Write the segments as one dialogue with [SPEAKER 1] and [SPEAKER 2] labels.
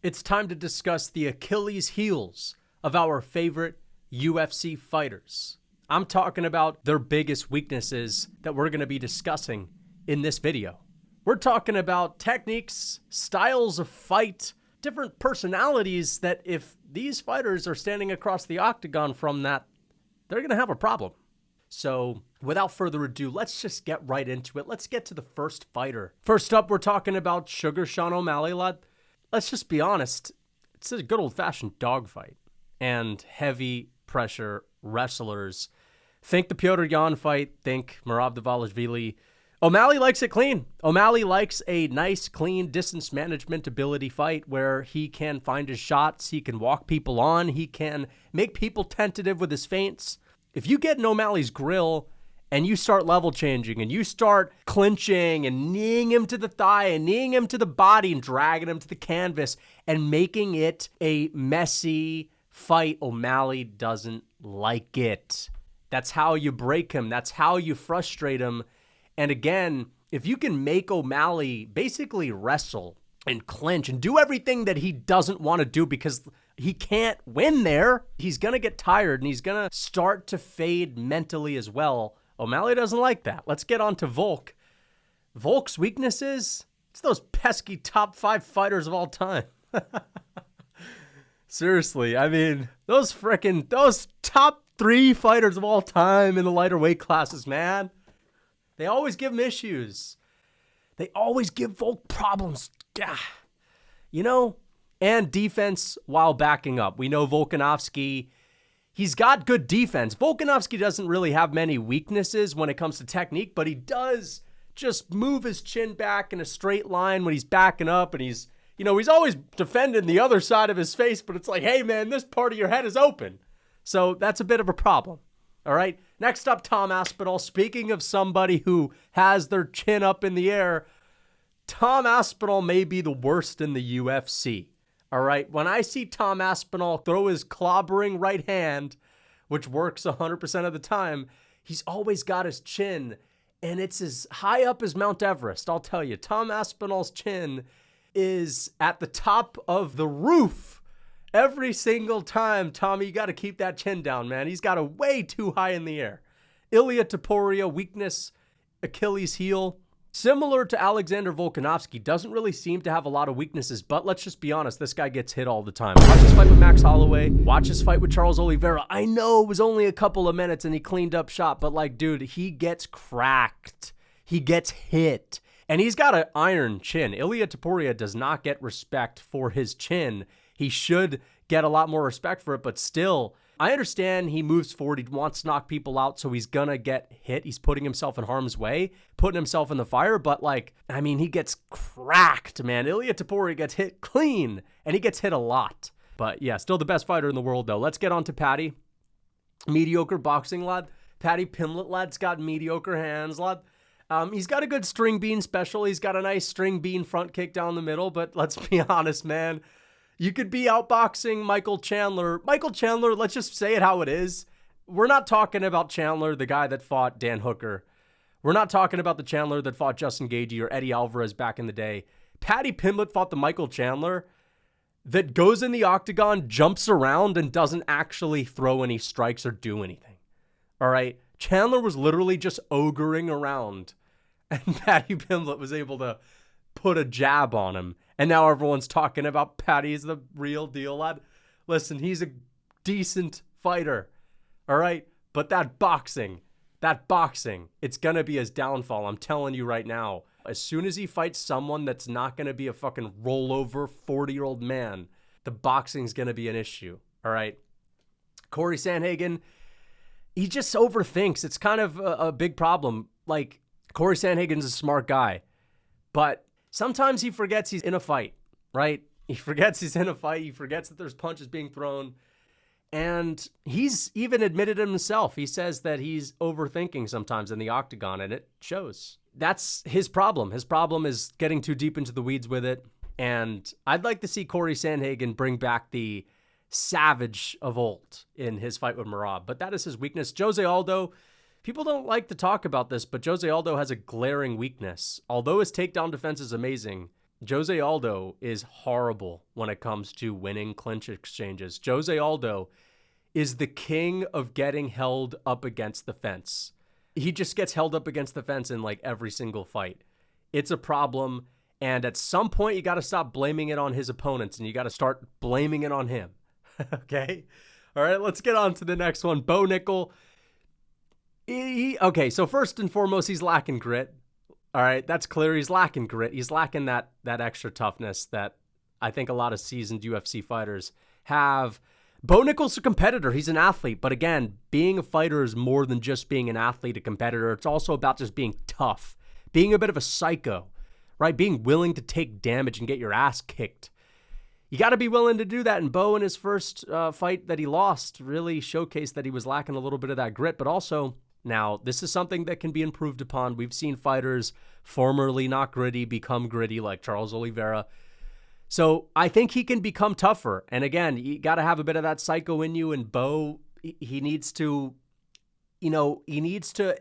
[SPEAKER 1] It's time to discuss the Achilles heels of our favorite UFC fighters. I'm talking about their biggest weaknesses that we're going to be discussing in this video. We're talking about techniques, styles of fight, different personalities that if these fighters are standing across the octagon from that, they're going to have a problem. So without further ado, let's just get right into it. Let's get to the first fighter. First up, we're talking about Sugar Sean O'Malley, lad. Let's just be honest. It's a good old-fashioned dogfight and heavy pressure wrestlers. Think the Petr Yan fight. Think Merab Dvalishvili. O'Malley likes it clean. O'Malley likes a nice, clean distance management ability fight where he can find his shots. He can walk people on. He can make people tentative with his feints. If you get in O'Malley's grill and you start level changing and you start clinching and kneeing him to the thigh and kneeing him to the body and dragging him to the canvas and making it a messy fight, O'Malley doesn't like it. That's how you break him. That's how you frustrate him. And again, if you can make O'Malley basically wrestle and clinch and do everything that he doesn't want to do because he can't win there, he's going to get tired and he's going to start to fade mentally as well. O'Malley doesn't like that. Let's get on to Volk. Volk's weaknesses? It's those pesky top 5 fighters of all time. Seriously, I mean, those top 3 fighters of all time in the lighter weight classes, man. They always give him issues. They always give Volk problems. You know? And defense while backing up. We know Volkanovski, he's got good defense. Volkanovski doesn't really have many weaknesses when it comes to technique, but he does just move his chin back in a straight line when he's backing up, and he's always defending the other side of his face, but it's like, hey man, this part of your head is open. So that's a bit of a problem. All right. Next up, Tom Aspinall. Speaking of somebody who has their chin up in the air, Tom Aspinall may be the worst in the UFC. All right. When I see Tom Aspinall throw his clobbering right hand, which works 100% of the time, he's always got his chin, and it's as high up as Mount Everest. I'll tell you, Tom Aspinall's chin is at the top of the roof. Every single time, Tommy, you got to keep that chin down, man. He's got it way too high in the air. Ilia Topuria, weakness, Achilles heel. Similar to Alexander Volkanovski, doesn't really seem to have a lot of weaknesses, but let's just be honest, this guy gets hit all the time. Watch his fight with Max Holloway. Watch his fight with Charles Oliveira. I know it was only a couple of minutes and he cleaned up shop, but like, dude, he gets cracked. He gets hit. And he's got an iron chin. Ilia Topuria does not get respect for his chin. He should get a lot more respect for it, but still, I understand he moves forward. He wants to knock people out, so he's going to get hit. He's putting himself in harm's way, putting himself in the fire, but he gets cracked, man. Ilia Topuria gets hit clean, and he gets hit a lot. But yeah, still the best fighter in the world, though. Let's get on to Paddy. Mediocre boxing, lad. Paddy Pimblett, lad's got mediocre hands, lad. He's got a good string bean special. He's got a nice string bean front kick down the middle, but let's be honest, man. You could be outboxing Michael Chandler. Michael Chandler, let's just say it how it is. We're not talking about Chandler, the guy that fought Dan Hooker. We're not talking about the Chandler that fought Justin Gaethje or Eddie Alvarez back in the day. Paddy Pimblett fought the Michael Chandler that goes in the octagon, jumps around, and doesn't actually throw any strikes or do anything. All right? Chandler was literally just ogering around, and Paddy Pimblett was able to put a jab on him. And now everyone's talking about Paddy is the real deal, lad. Listen, he's a decent fighter, all right? But that boxing, it's going to be his downfall. I'm telling you right now. As soon as he fights someone that's not going to be a fucking rollover 40-year-old man, the boxing's going to be an issue, all right? Cory Sandhagen, he just overthinks. It's kind of a big problem. Like, Cory Sandhagen's a smart guy, but sometimes he forgets he's in a fight, right? He forgets he's in a fight. He forgets that there's punches being thrown. And he's even admitted it himself. He says that he's overthinking sometimes in the octagon, and it shows. That's his problem. His problem is getting too deep into the weeds with it. And I'd like to see Cory Sandhagen bring back the savage of old in his fight with Merab, but that is his weakness. Jose Aldo, people don't like to talk about this, but Jose Aldo has a glaring weakness. Although his takedown defense is amazing, Jose Aldo is horrible when it comes to winning clinch exchanges. Jose Aldo is the king of getting held up against the fence. He just gets held up against the fence in like every single fight. It's a problem. And at some point, you got to stop blaming it on his opponents and you got to start blaming it on him. Okay? All right, let's get on to the next one. Bo Nickal. Okay, so first and foremost, he's lacking grit. All right, that's clear. He's lacking grit. He's lacking that extra toughness that I think a lot of seasoned UFC fighters have. Bo Nickal's a competitor. He's an athlete. But again, being a fighter is more than just being an athlete, a competitor. It's also about just being tough, being a bit of a psycho, right? Being willing to take damage and get your ass kicked. You got to be willing to do that. And Bo, in his first fight that he lost, really showcased that he was lacking a little bit of that grit. But also, now, this is something that can be improved upon. We've seen fighters formerly not gritty become gritty, like Charles Oliveira. So I think he can become tougher. And again, you got to have a bit of that psycho in you. And Bo, he needs to, he needs to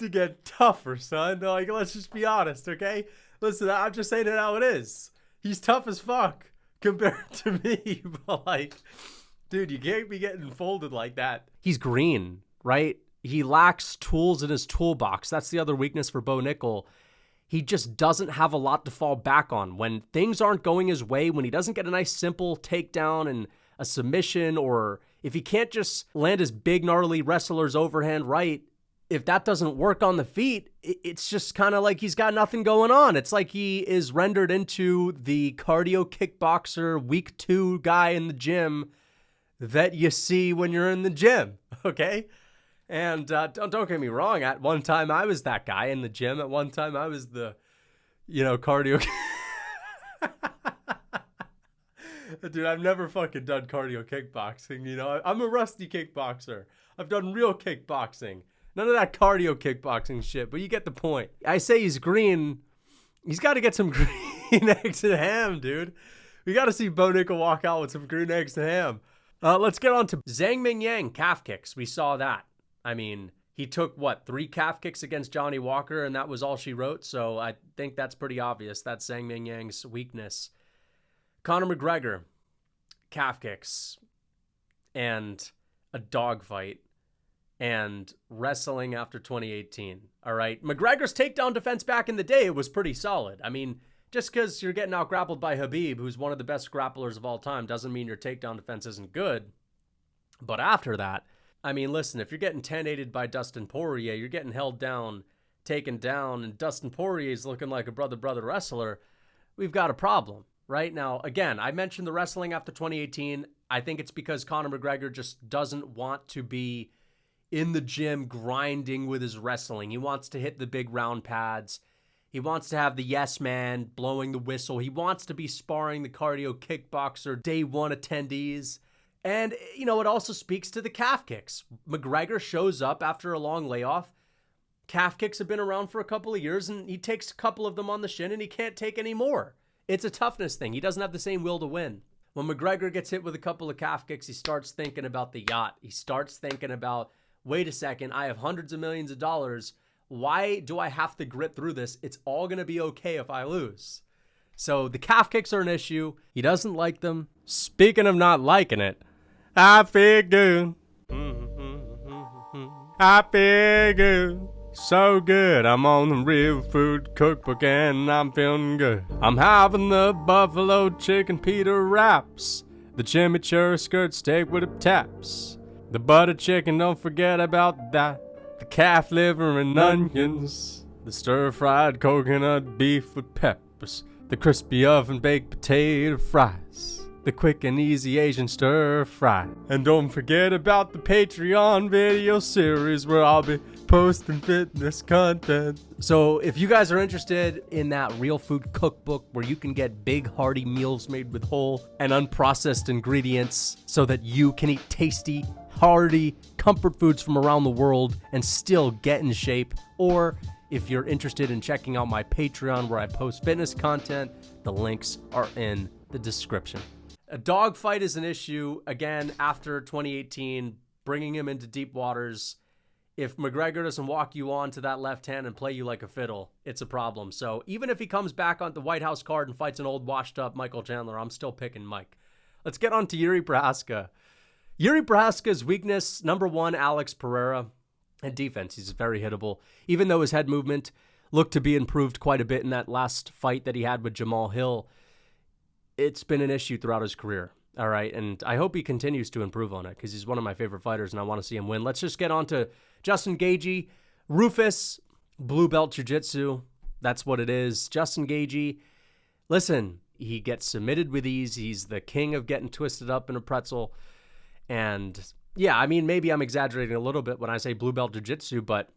[SPEAKER 1] get tougher, son. Like, let's just be honest, okay? Listen, I'm just saying it how it is. He's tough as fuck compared to me. But like, dude, you can't be getting folded like that. He's green, right? He lacks tools in his toolbox. That's the other weakness for Bo Nickal. He just doesn't have a lot to fall back on. When things aren't going his way, when he doesn't get a nice simple takedown and a submission, or if he can't just land his big gnarly wrestler's overhand right, if that doesn't work on the feet, it's just kind of like he's got nothing going on. It's like he is rendered into the cardio kickboxer week 2 guy in the gym that you see when you're in the gym, okay? And don't get me wrong. At one time, I was that guy in the gym. At one time, I was the, cardio. Dude, I've never fucking done cardio kickboxing. I'm a rusty kickboxer. I've done real kickboxing. None of that cardio kickboxing shit, but you get the point. I say he's green. He's got to get some green eggs and ham, dude. We got to see Bo Nickal walk out with some green eggs and ham. Let's get on to Zhang Mingyang calf kicks. We saw that. I mean, he took, 3 calf kicks against Johnny Walker, and that was all she wrote. So I think that's pretty obvious. That's Zhang Mingyang's weakness. Conor McGregor, calf kicks, and a dogfight, and wrestling after 2018. All right. McGregor's takedown defense back in the day was pretty solid. I mean, just because you're getting out grappled by Khabib, who's one of the best grapplers of all time, doesn't mean your takedown defense isn't good. But after that, I mean, listen, if you're getting 10-8'd by Dustin Poirier, you're getting held down, taken down, and Dustin Poirier is looking like a brother wrestler, we've got a problem. Right now, again, I mentioned the wrestling after 2018. I think it's because Conor McGregor just doesn't want to be in the gym grinding with his wrestling. He wants to hit the big round pads. He wants to have the yes man blowing the whistle. He wants to be sparring the cardio kickboxer day one attendees. And, it also speaks to the calf kicks. McGregor shows up after a long layoff. Calf kicks have been around for a couple of years, and he takes a couple of them on the shin, and he can't take any more. It's a toughness thing. He doesn't have the same will to win. When McGregor gets hit with a couple of calf kicks, he starts thinking about the yacht. He starts thinking about, wait a second, I have hundreds of millions of dollars. Why do I have to grit through this? It's all going to be okay if I lose. So the calf kicks are an issue. He doesn't like them. Speaking of not liking it, I feel good. I feel good. So good. I'm on the real food cookbook and I'm feeling good. I'm having the buffalo chicken pita wraps, the chimichurri skirt steak with the taps, the butter chicken, don't forget about that, the calf liver and onions, the stir-fried coconut beef with peppers, the crispy oven baked potato fries, the quick and easy Asian stir fry. And don't forget about the Patreon video series where I'll be posting fitness content. So if you guys are interested in that real food cookbook where you can get big hearty meals made with whole and unprocessed ingredients so that you can eat tasty, hearty comfort foods from around the world and still get in shape, or if you're interested in checking out my Patreon where I post fitness content, the links are in the description. A dogfight is an issue, again, after 2018, bringing him into deep waters. if McGregor doesn't walk you on to that left hand and play you like a fiddle, it's a problem. So even if he comes back on the White House card and fights an old washed up Michael Chandler, I'm still picking Mike. Let's get on to Yuri Prochazka. Yuri Prochazka's weakness, number one, Alex Pereira. And defense, he's very hittable. Even though his head movement looked to be improved quite a bit in that last fight that he had with Jamahal Hill, it's been an issue throughout his career. All right, and I hope he continues to improve on it because he's one of my favorite fighters and I want to see him win. Let's just get on to Justin Gaethje. Rufus, blue belt jiu-jitsu. That's what it is. Justin Gaethje, listen, he gets submitted with ease. He's the king of getting twisted up in a pretzel. And yeah, I mean, maybe I'm exaggerating a little bit when I say blue belt jiu-jitsu, but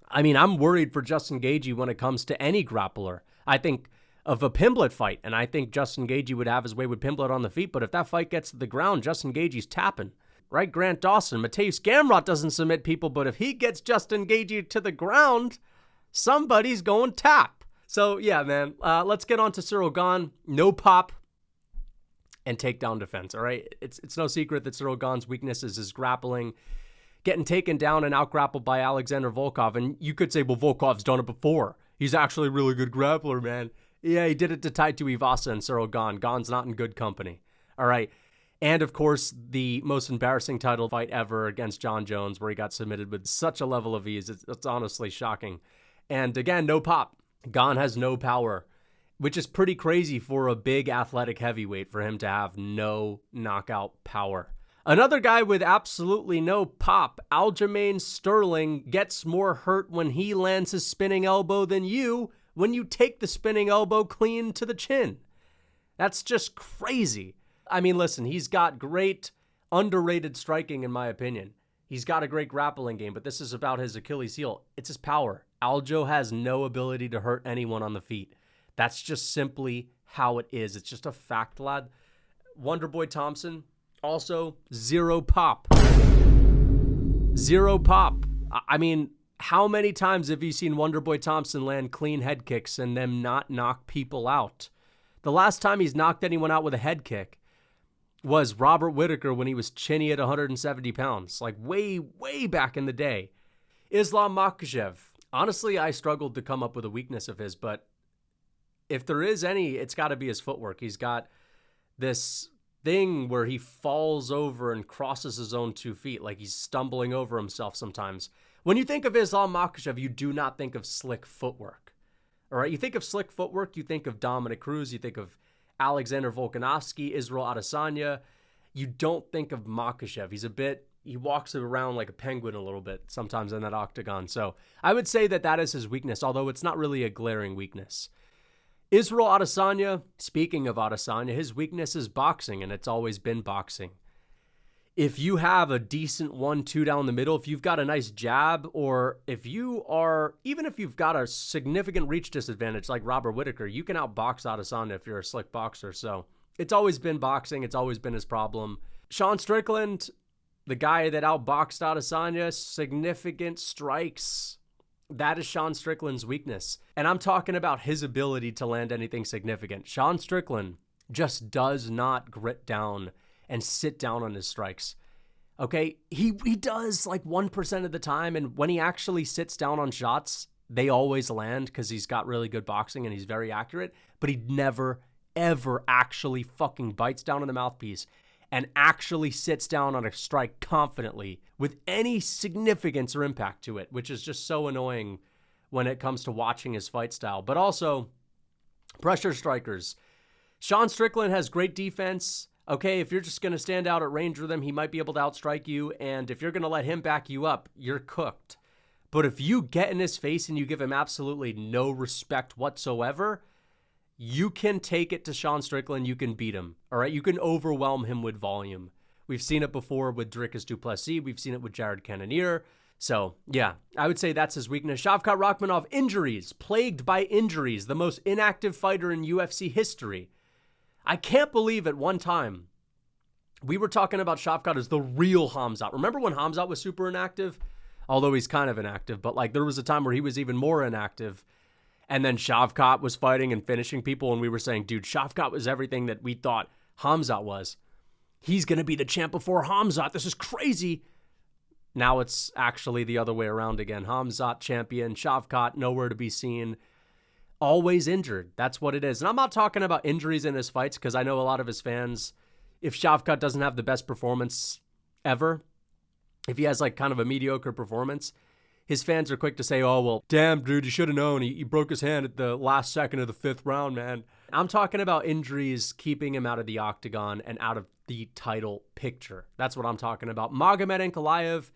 [SPEAKER 1] I mean, I'm worried for Justin Gaethje when it comes to any grappler. I think of a Pimblett fight, and I think Justin Gaethje would have his way with Pimblett on the feet, but if that fight gets to the ground, Justin Gaethje's tapping. Right? Grant Dawson, Mateusz Gamrot doesn't submit people, but if he gets Justin Gaethje to the ground, somebody's going tap. So yeah, man, let's get on to Ciryl Gane. No pop and takedown defense, all right? It's no secret that Ciryl Gane's weakness is his grappling, getting taken down and out-grappled by Alexander Volkov. And you could say, well, Volkov's done it before. He's actually a really good grappler, man. Yeah, he did it to Taito Ivasa and Ciryl Gane. Gane's not in good company, all right? And, of course, the most embarrassing title fight ever against John Jones, where he got submitted with such a level of ease. It's honestly shocking. And, again, no pop. Gane has no power, which is pretty crazy for a big athletic heavyweight for him to have no knockout power. Another guy with absolutely no pop, Aljamain Sterling, gets more hurt when he lands his spinning elbow than you when you take the spinning elbow clean to the chin. That's just crazy. I mean, listen, he's got great underrated striking, in my opinion. He's got a great grappling game, but this is about his Achilles heel. It's his power. Aljo has no ability to hurt anyone on the feet. That's just simply how it is. It's just a fact, lad. Wonderboy Thompson, also zero pop. Zero pop. I mean, how many times have you seen Wonderboy Thompson land clean head kicks and them not knock people out? The last time he's knocked anyone out with a head kick was Robert Whittaker when he was chinny at 170 pounds, like way, way back in the day. Islam Makhachev. Honestly, I struggled to come up with a weakness of his, but if there is any, it's got to be his footwork. He's got this thing where he falls over and crosses his own 2 feet, like he's stumbling over himself sometimes. When you think of Islam Makhachev, you do not think of slick footwork. All right, you think of slick footwork, you think of Dominic Cruz, you think of Alexander Volkanovski, Israel Adesanya. You don't think of Makhachev. He walks around like a penguin a little bit sometimes in that octagon. So I would say that is his weakness, although it's not really a glaring weakness. Israel Adesanya, speaking of Adesanya, his weakness is boxing, and it's always been boxing. If you have a decent 1-2 down the middle, if you've got a nice jab, or even if you've got a significant reach disadvantage like Robert Whittaker, you can outbox Adesanya if you're a slick boxer. So it's always been boxing. It's always been his problem. Sean Strickland, the guy that outboxed Adesanya, significant strikes. That is Sean Strickland's weakness. And I'm talking about his ability to land anything significant. Sean Strickland just does not grit down and sit down on his strikes. Okay, he does like 1% of the time, and when he actually sits down on shots, they always land because he's got really good boxing and he's very accurate, but he never, ever actually fucking bites down on the mouthpiece and actually sits down on a strike confidently with any significance or impact to it, which is just so annoying when it comes to watching his fight style. But also, pressure strikers. Sean Strickland has great defense. Okay, if you're just going to stand out at range with him, he might be able to outstrike you. And if you're going to let him back you up, you're cooked. But if you get in his face and you give him absolutely no respect whatsoever, you can take it to Sean Strickland. You can beat him. All right, you can overwhelm him with volume. We've seen it before with Dricus du Plessis. We've seen it with Jared Cannonier. So, yeah, I would say that's his weakness. Shavkat Rakhmonov, injuries, plagued by injuries, the most inactive fighter in UFC history. I can't believe at one time we were talking about Shavkat as the real Khamzat. Remember when Khamzat was super inactive? Although he's kind of inactive, but like there was a time where he was even more inactive. And then Shavkat was fighting and finishing people, and we were saying, dude, Shavkat was everything that we thought Khamzat was. He's going to be the champ before Khamzat. This is crazy. Now it's actually the other way around again. Khamzat champion, Shavkat nowhere to be seen. Always injured. That's what it is. And I'm not talking about injuries in his fights because I know a lot of his fans, if Shavkat doesn't have the best performance ever, if he has like kind of a mediocre performance, his fans are quick to say, oh, well, damn, dude, you should have known. He broke his hand at the last second of the 5th round, man. I'm talking about injuries keeping him out of the octagon and out of the title picture. That's what I'm talking about. Magomed Ankalaev,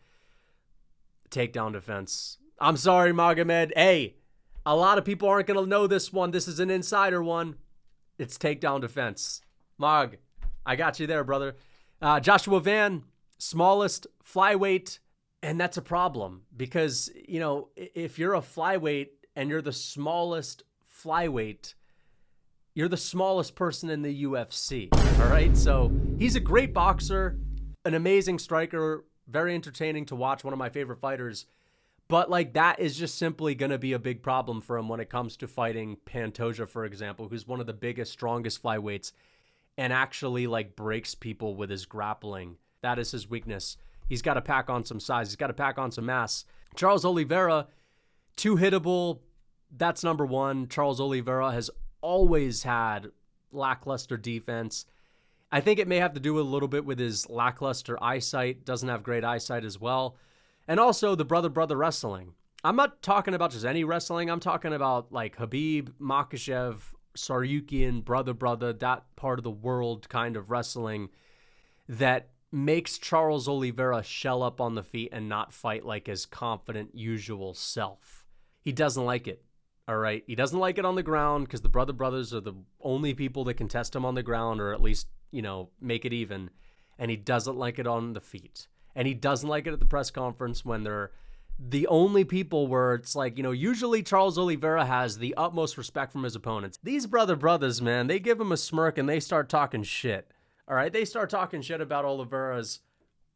[SPEAKER 1] takedown defense. I'm sorry, Magomed. Hey, a lot of people aren't going to know this one. This is an insider one. It's takedown defense. Mag, I got you there, brother. Joshua Van, smallest flyweight. And that's a problem because, you know, if you're a flyweight and you're the smallest flyweight, you're the smallest person in the UFC. All right. So he's a great boxer, an amazing striker, very entertaining to watch, one of my favorite fighters. But like that is just simply going to be a big problem for him when it comes to fighting Pantoja, for example, who's one of the biggest, strongest flyweights and actually like breaks people with his grappling. That is his weakness. He's got to pack on some size. He's got to pack on some mass. Charles Oliveira, too hittable. That's number one. Charles Oliveira has always had lackluster defense. I think it may have to do a little bit with his lackluster eyesight. Doesn't have great eyesight as well. And also the brother wrestling. I'm not talking about just any wrestling. I'm talking about like Khabib, Makhachev, Saryukian, brother, that part of the world kind of wrestling that makes Charles Oliveira shell up on the feet and not fight like his confident usual self. He doesn't like it, all right? He doesn't like it on the ground because the brothers are the only people that can test him on the ground or at least, you know, make it even. And he doesn't like it on the feet. And he doesn't like it at the press conference when they're the only people where it's like, you know, usually Charles Oliveira has the utmost respect from his opponents. These brothers, man, they give him a smirk and they start talking shit. All right, they start talking shit about Oliveira's.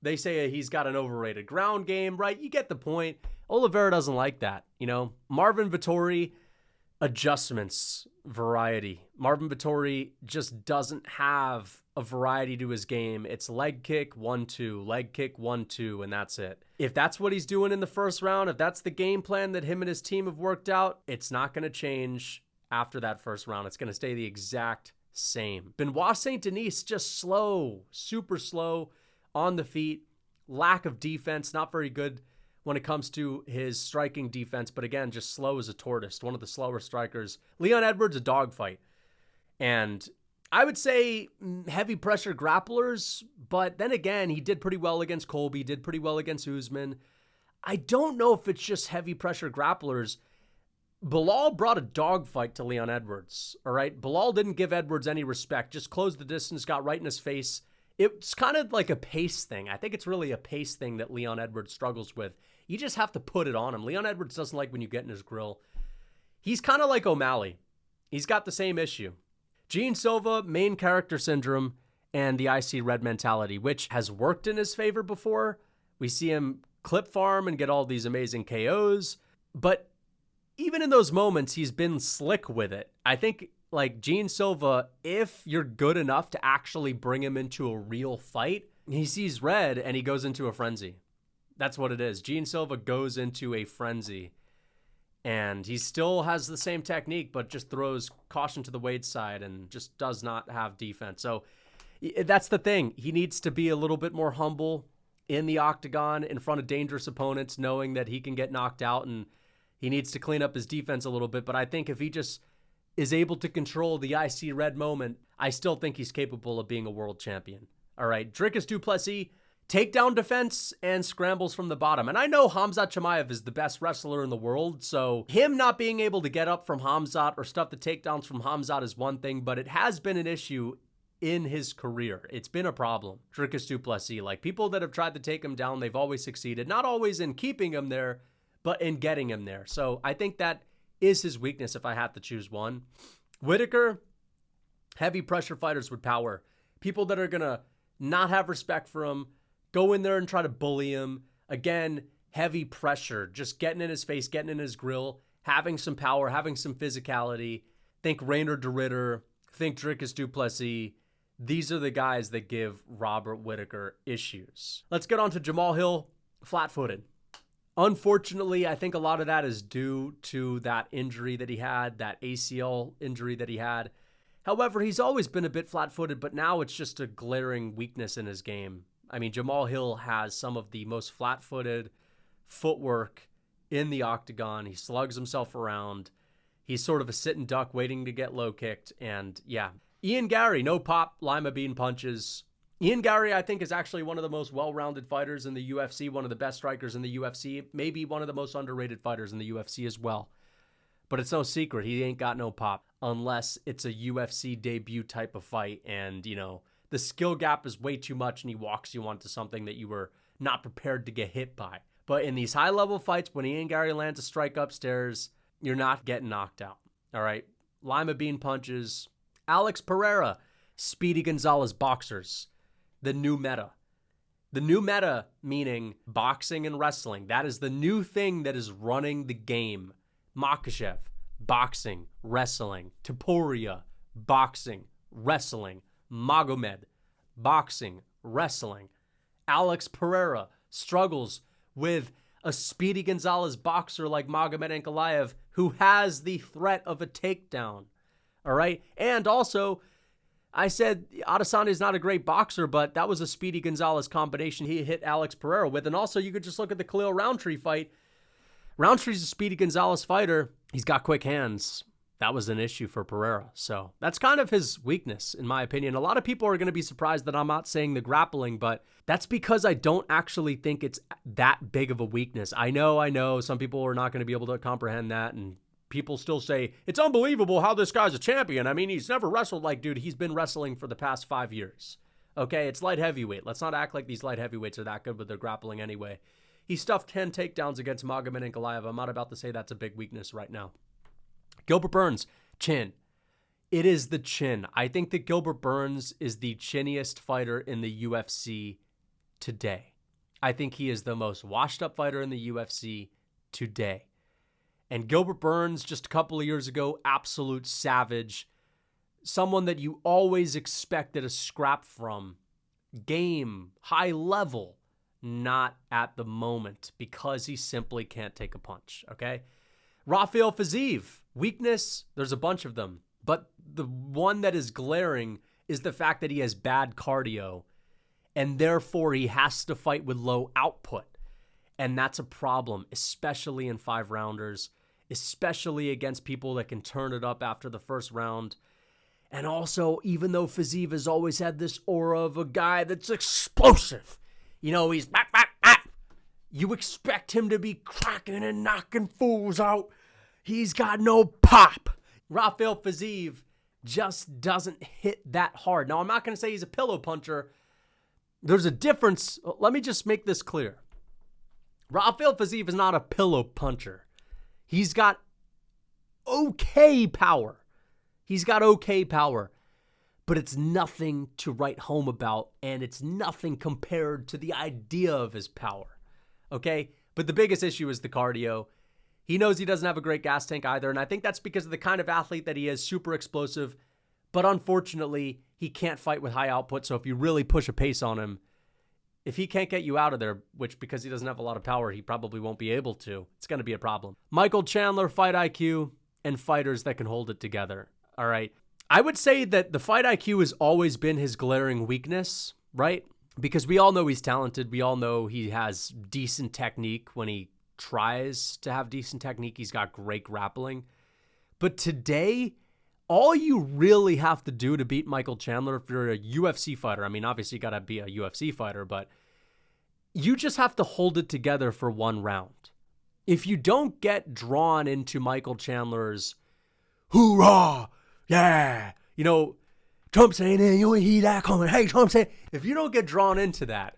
[SPEAKER 1] They say he's got an overrated ground game, right? You get the point. Oliveira doesn't like that, you know. Marvin Vettori, adjustments, variety. Marvin Vettori just doesn't have a variety to his game. It's leg kick, 1-2, leg kick, 1-2, and that's it. If that's what he's doing in the first round, if that's the game plan that him and his team have worked out, it's not going to change after that first round. It's going to stay the exact same. Benoit Saint Denis, just slow, super slow on the feet, lack of defense, not very good when it comes to his striking defense, but again, just slow as a tortoise, one of the slower strikers. Leon Edwards, a dogfight. And I would say heavy pressure grapplers, but then again, he did pretty well against Colby, did pretty well against Usman. I don't know if it's just heavy pressure grapplers. Bilal brought a dogfight to Leon Edwards, all right? Bilal didn't give Edwards any respect, just closed the distance, got right in his face. It's kind of like a pace thing. I think it's really a pace thing that Leon Edwards struggles with. You just have to put it on him. Leon Edwards doesn't like when you get in his grill. He's kind of like O'Malley. He's got the same issue. Gene Silva, main character syndrome, and the IC red mentality, which has worked in his favor before. We see him clip farm and get all these amazing KOs, but even in those moments, he's been slick with it. I think, like, Gene Silva, if you're good enough to actually bring him into a real fight, he sees red and he goes into a frenzy. That's what it is. Gene Silva goes into a frenzy. And he still has the same technique, but just throws caution to the wayside and just does not have defense. So that's the thing. He needs to be a little bit more humble in the octagon in front of dangerous opponents, knowing that he can get knocked out, and he needs to clean up his defense a little bit. But I think if he just is able to control the IC red moment, I still think he's capable of being a world champion. All right, Dricus du Plessis, takedown defense and scrambles from the bottom. And I know Khamzat Chimaev is the best wrestler in the world, so him not being able to get up from Khamzat or stuff the takedowns from Khamzat is one thing, but it has been an issue in his career. It's been a problem. Dricus du Plessis, like people that have tried to take him down, they've always succeeded. Not always in keeping him there, but in getting him there. So I think that is his weakness if I had to choose one. Whitaker, heavy pressure fighters with power. People that are going to not have respect for him, go in there and try to bully him. Again, heavy pressure, just getting in his face, getting in his grill, having some power, having some physicality. Think Rainer de Ritter, think Dricus du Plessis. These are the guys that give Robert Whitaker issues. Let's get on to Jamahal Hill, flat-footed. Unfortunately, I think a lot of that is due to that injury that he had, that ACL injury that he had. However, he's always been a bit flat-footed, but now it's just a glaring weakness in his game. I mean, Jamahal Hill has some of the most flat-footed footwork in the octagon. He slugs himself around. He's sort of a sit and duck waiting to get low kicked. And yeah, Ian Gary, no pop, lima bean punches. Ian Gary, I think, is actually one of the most well-rounded fighters in the UFC, one of the best strikers in the UFC, maybe one of the most underrated fighters in the UFC as well. But it's no secret, he ain't got no pop unless it's a UFC debut type of fight and, you know, the skill gap is way too much and he walks you onto something that you were not prepared to get hit by. But in these high-level fights, when Ian Gary lands a strike upstairs, you're not getting knocked out, all right? Lima bean punches. Alex Pereira, Speedy Gonzalez boxers. The new meta. The new meta meaning boxing and wrestling. That is the new thing that is running the game. Makhachev, boxing, wrestling. Topuria, boxing, wrestling. Magomed, boxing, wrestling. Alex Pereira struggles with a Speedy Gonzalez boxer like Magomed Ankalaev who has the threat of a takedown. All right? And also, I said Adesanya is not a great boxer, but that was a Speedy Gonzalez combination he hit Alex Pereira with. And also, you could just look at the Khalil Roundtree fight. Roundtree's a Speedy Gonzalez fighter. He's got quick hands. That was an issue for Pereira. So that's kind of his weakness, in my opinion. A lot of people are going to be surprised that I'm not saying the grappling, but that's because I don't actually think it's that big of a weakness. I know. Some people are not going to be able to comprehend that, and people still say, it's unbelievable how this guy's a champion. I mean, he's never wrestled like, dude, he's been wrestling for the past 5 years. Okay, it's light heavyweight. Let's not act like these light heavyweights are that good with their grappling anyway. He stuffed 10 takedowns against Magomed Ankalaev. I'm not about to say that's a big weakness right now. Gilbert Burns, chin. It is the chin. I think that Gilbert Burns is the chinniest fighter in the UFC today. I think he is the most washed up fighter in the UFC today. And Gilbert Burns, just a couple of years ago, absolute savage. Someone that you always expected a scrap from. Game, high level. Not at the moment because he simply can't take a punch, okay? Rafael Fiziev, weakness, there's a bunch of them. But the one that is glaring is the fact that he has bad cardio, and therefore he has to fight with low output. And that's a problem, especially in 5-rounders, especially against people that can turn it up after the first round. And also, even though Fiziev has always had this aura of a guy that's explosive, you know, he's back. You expect him to be cracking and knocking fools out. He's got no pop. Rafael Fiziev just doesn't hit that hard. Now, I'm not going to say he's a pillow puncher. There's a difference. Let me just make this clear. Rafael Fiziev is not a pillow puncher. He's got okay power. But it's nothing to write home about, and it's nothing compared to the idea of his power, okay? But the biggest issue is the cardio. He knows he doesn't have a great gas tank either, and I think that's because of the kind of athlete that he is, super explosive, but unfortunately, he can't fight with high output, so if you really push a pace on him, if he can't get you out of there, which because he doesn't have a lot of power, he probably won't be able to, it's going to be a problem. Michael Chandler, fight IQ, and fighters that can hold it together, all right? I would say that the fight IQ has always been his glaring weakness, right? Because we all know he's talented. We all know he has decent technique when he tries to have decent technique. He's got great grappling. But today, all you really have to do to beat Michael Chandler if you're a UFC fighter, I mean, obviously you got to be a UFC fighter, but you just have to hold it together for one round. If you don't get drawn into Michael Chandler's hoorah, yeah, you know, Thompson, you ain't hear that coming. Hey, Thompson, if you don't get drawn into that,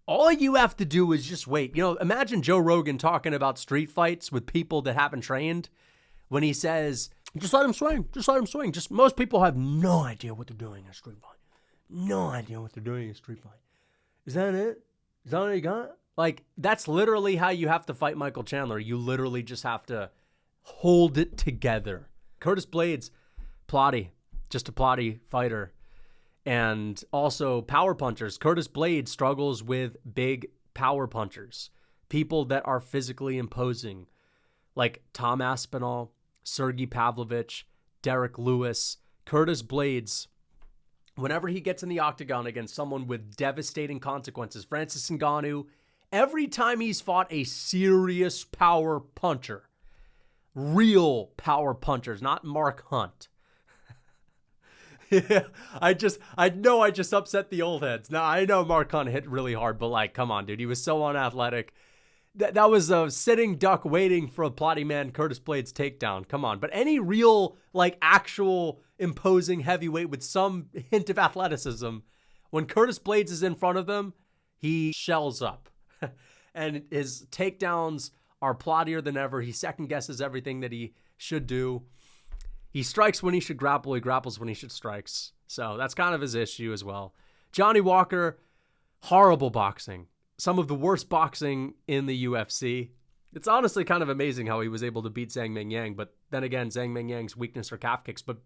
[SPEAKER 1] all you have to do is just wait. You know, imagine Joe Rogan talking about street fights with people that haven't trained when he says, just let him swing. Just most people have no idea what they're doing in a street fight. Is that it? Is that all you got? Like, that's literally how you have to fight Michael Chandler. You literally just have to hold it together. Curtis Blades, just a plotty fighter. And also power punchers. Curtis Blades struggles with big power punchers, people that are physically imposing, like Tom Aspinall, Sergey Pavlovich, Derek Lewis, Curtis Blades. Whenever he gets in the octagon against someone with devastating consequences, Francis Ngannou, every time he's fought a serious power puncher, real power punchers, not Mark Hunt. Yeah, I know I just upset the old heads. Now, I know Mark Hunt hit really hard, but like, come on, dude. He was so unathletic. That was a sitting duck waiting for a plotty man Curtis Blades takedown. Come on. But any real, like, actual imposing heavyweight with some hint of athleticism, when Curtis Blades is in front of them, he shells up. And his takedowns are plottier than ever. He second guesses everything that he should do. He strikes when he should grapple. He grapples when he should strikes. So that's kind of his issue as well. Johnny Walker, horrible boxing. Some of the worst boxing in the UFC. It's honestly kind of amazing how he was able to beat Zhang Mingyang, but then again, Zhang Mingyang's weakness are calf kicks. But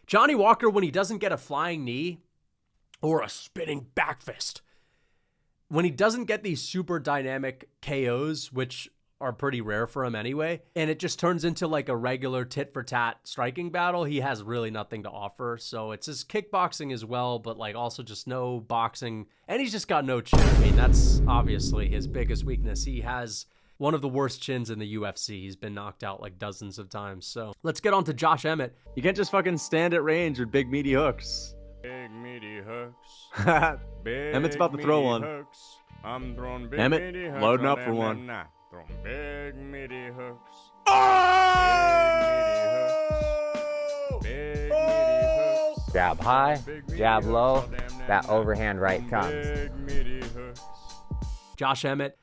[SPEAKER 1] Johnny Walker, when he doesn't get a flying knee or a spinning back fist, when he doesn't get these super dynamic KOs, which are pretty rare for him anyway, and it just turns into like a regular tit-for-tat striking battle, he has really nothing to offer. So it's his kickboxing as well, but like also just no boxing, and he's just got no chin. I mean, that's obviously his biggest weakness. He has one of the worst chins in the UFC. He's been knocked out like dozens of times. So let's get on to Josh Emmett.
[SPEAKER 2] You can't just fucking stand at range with big meaty hooks.
[SPEAKER 3] Big meaty hooks. Big
[SPEAKER 2] Emmett's about to throw one.
[SPEAKER 3] Hooks. I'm throwing big
[SPEAKER 2] Emmett,
[SPEAKER 3] meaty hooks
[SPEAKER 2] loading
[SPEAKER 3] on
[SPEAKER 2] up for
[SPEAKER 3] them
[SPEAKER 2] one.
[SPEAKER 3] and I throwing big meaty hooks. Big meaty hooks.
[SPEAKER 4] Jab high,
[SPEAKER 3] Big meaty
[SPEAKER 4] jab
[SPEAKER 3] hooks
[SPEAKER 4] low,
[SPEAKER 3] on them
[SPEAKER 4] that
[SPEAKER 3] and
[SPEAKER 4] overhand right comes.
[SPEAKER 3] Big meaty hooks.
[SPEAKER 1] Josh Emmett,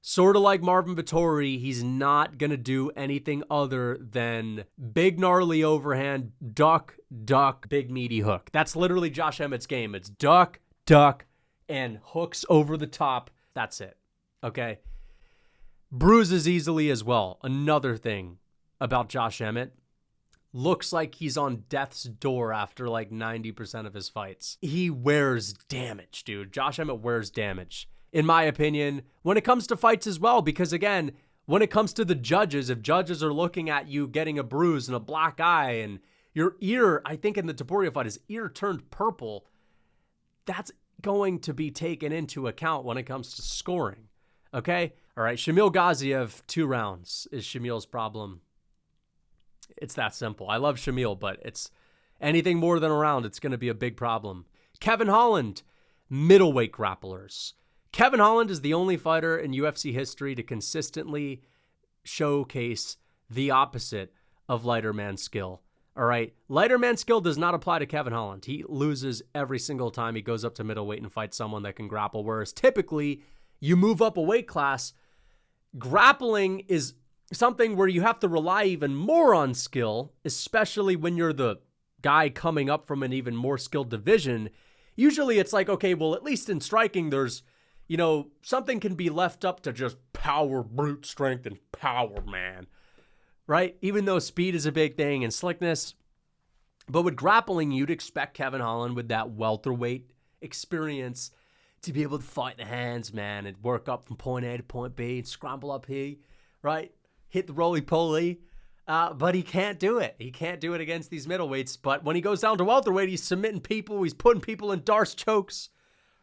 [SPEAKER 1] sort of like Marvin Vettori, he's not going to do anything other than big gnarly overhand, duck, duck, big meaty hook. That's literally Josh Emmett's game. It's duck, duck, and hooks over the top. That's it. Okay? Bruises easily as well. Another thing about Josh Emmett. Looks like he's on death's door after like 90% of his fights. He wears damage, dude. Josh Emmett wears damage, in my opinion, when it comes to fights as well. Because again, when it comes to the judges, if judges are looking at you getting a bruise and a black eye and your ear, I think in the Topuria fight, his ear turned purple, that's going to be taken into account when it comes to scoring. Okay? All right, Shamil Gaziev, 2 rounds is Shamil's problem. It's that simple. I love Shamil, but it's anything more than a round, it's going to be a big problem. Kevin Holland, middleweight grapplers. Kevin Holland is the only fighter in UFC history to consistently showcase the opposite of lighter man skill. All right, lighter man skill does not apply to Kevin Holland. He loses every single time he goes up to middleweight and fights someone that can grapple, whereas typically you move up a weight class. Grappling is something where you have to rely even more on skill, especially when you're the guy coming up from an even more skilled division. Usually it's like, okay, well, at least in striking, there's, you know, something can be left up to just power, brute strength, and power, man. Right? Even though speed is a big thing and slickness. But with grappling, you'd expect Kevin Holland with that welterweight experience to be able to fight the hands, man, and work up from point A to point B and scramble up here, right? Hit the roly-poly. But he can't do it. He can't do it against these middleweights. But when he goes down to welterweight, he's submitting people. He's putting people in Darce chokes,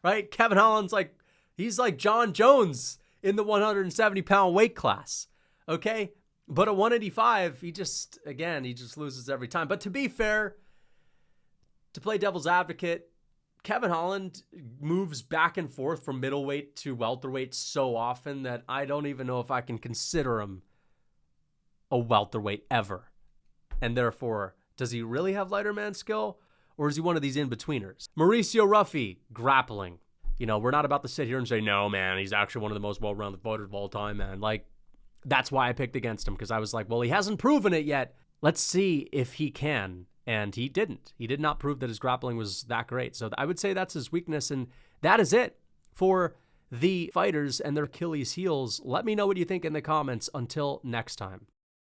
[SPEAKER 1] right? Kevin Holland's like, he's like John Jones in the 170-pound weight class, okay? But at 185, he just loses every time. But to be fair, to play devil's advocate, Kevin Holland moves back and forth from middleweight to welterweight so often that I don't even know if I can consider him a welterweight ever. And therefore, does he really have lighter man skill? Or is he one of these in-betweeners? Mauricio Ruffy, grappling. You know, we're not about to sit here and say, no, man, he's actually one of the most well-rounded fighters of all time, man. Like, that's why I picked against him, because I was like, well, he hasn't proven it yet. Let's see if he can. And he didn't. He did not prove that his grappling was that great. So I would say that's his weakness. And that is it for the fighters and their Achilles heels. Let me know what you think in the comments. Until next time.